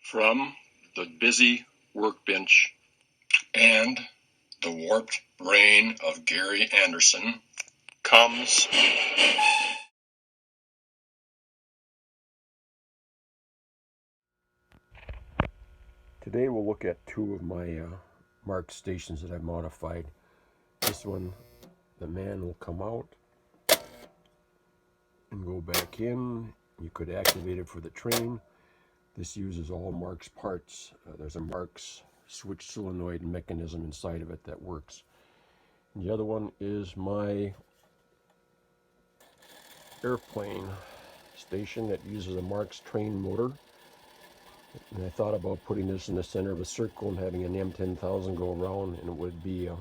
From the busy workbench and the warped brain of Gary Anderson comes Today we'll look at two of my marked stations that I've modified. This one, the man will come out and go back in. You could activate it for the train. This uses all Mark's parts. There's a Mark's switch solenoid mechanism inside of it that works. And the other one is my airplane station that uses a Mark's train motor. And I thought about putting this in the center of a circle and having an M10,000 go around, and it would be a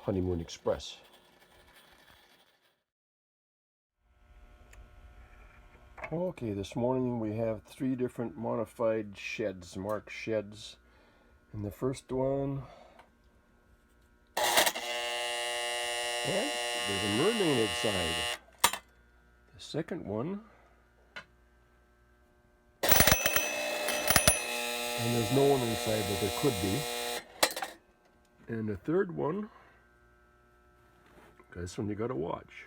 Honeymoon Express. Okay, this morning we have three different modified sheds, Marked sheds. And the first one, and there's a mermaid inside. The second one, and there's no one inside, but there could be. And the third one, this one you gotta watch.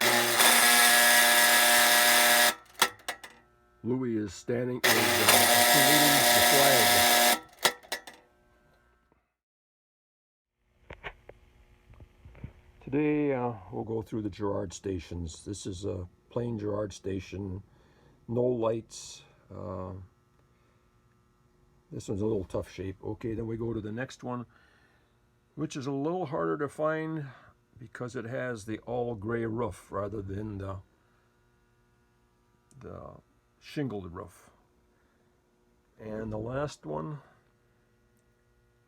Louis is standing, saluting the flag. Today we'll go through the Girard stations. This is a plain Girard station, no lights. This one's a little tough shape. Okay, then we go to the next one, which is a little harder to find because it has the all gray roof rather than the shingled roof. And the last one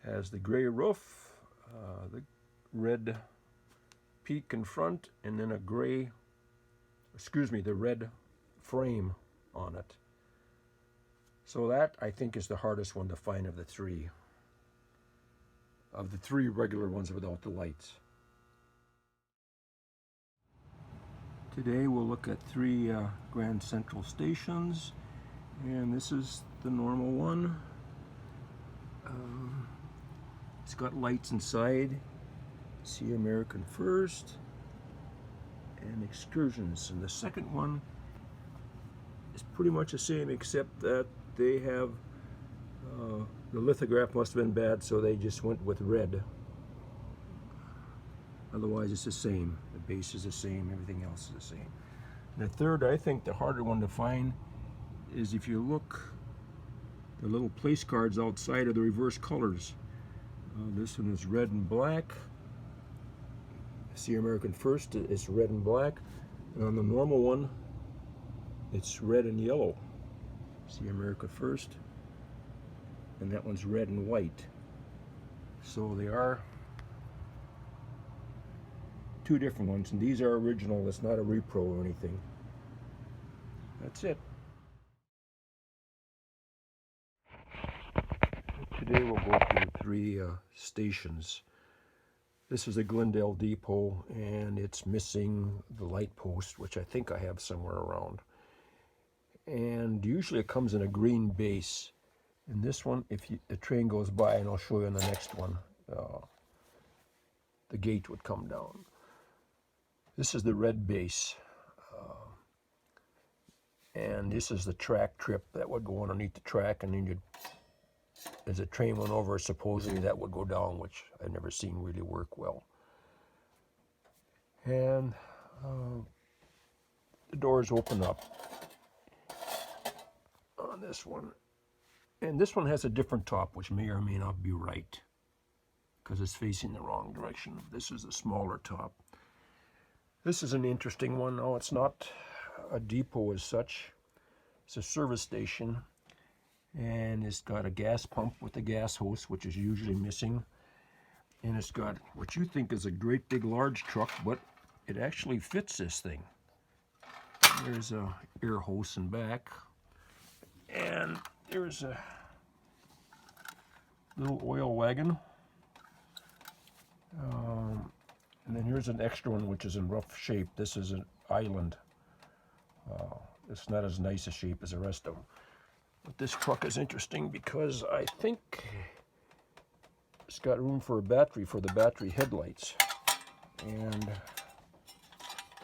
has the gray roof, the red peak in front, and then the red frame on it. So that, I think, is the hardest one to find of the three regular ones without the lights. Today we'll look at three Grand Central stations, and this is the normal one. It's got lights inside. See American First and Excursions. And the second one is pretty much the same, except that they have the lithograph must have been bad, so they just went with red. Otherwise it's the same. The base is the same, everything else is the same. And the third, I think the harder one to find, is if you look, the little place cards outside are the reverse colors. This one is red and black. See American First, it's red and black. And on the normal one, it's red and yellow. See America First. And that one's red and white. So they are two different ones, and these are original. It's not a repro or anything. That's it. Today we'll go through three stations. This is a Glendale depot, and it's missing the light post, which I think I have somewhere around. And usually it comes in a green base. And this one, if the train goes by, and I'll show you on the next one, the gate would come down. This is the red base. And this is the track trip that would go underneath the track, and then as a train went over, supposedly that would go down, which I've never seen really work well. And the doors open up on this one. And this one has a different top, which may or may not be right, because it's facing the wrong direction. This is the smaller top. This is an interesting one. No, it's not a depot as such. It's a service station, and it's got a gas pump with a gas hose, which is usually missing. And it's got what you think is a great big large truck, but it actually fits this thing. There's a air hose in back, and there's a little oil wagon. And then here's an extra one, which is in rough shape. This is an island. It's not as nice a shape as the rest of them. But this truck is interesting because I think it's got room for a battery for the battery headlights.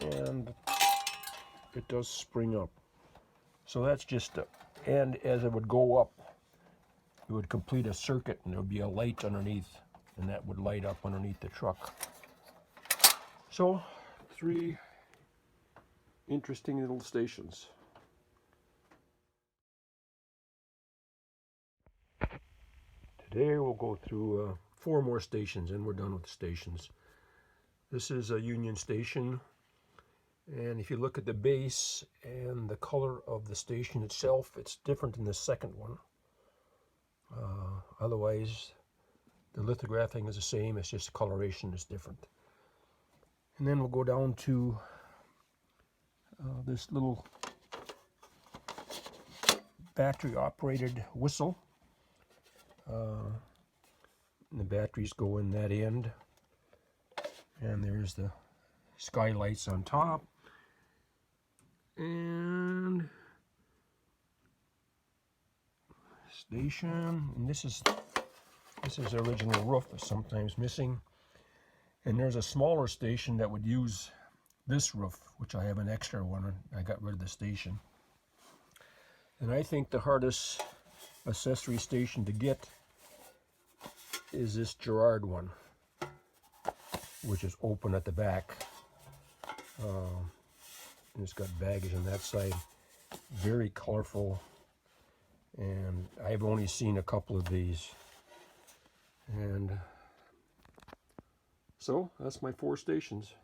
And it does spring up. So that's just and as it would go up, it would complete a circuit and there would be a light underneath, and that would light up underneath the truck. So 3 interesting little stations. Today we'll go through 4 more stations and we're done with the stations. This is a Union Station, and if you look at the base and the color of the station itself, it's different than the second one. Otherwise, the lithographing is the same, it's just the coloration is different. And then we'll go down to this little battery operated whistle. And the batteries go in that end, and there's the skylights on top, and station, and this is the original roof, is sometimes missing. And there's a smaller station that would use this roof, which I have an extra one. I got rid of the station. And I think the hardest accessory station to get is this Girard one, which is open at the back. And it's got baggage on that side. Very colorful. And I've only seen a couple of these. And so that's my 4 stations.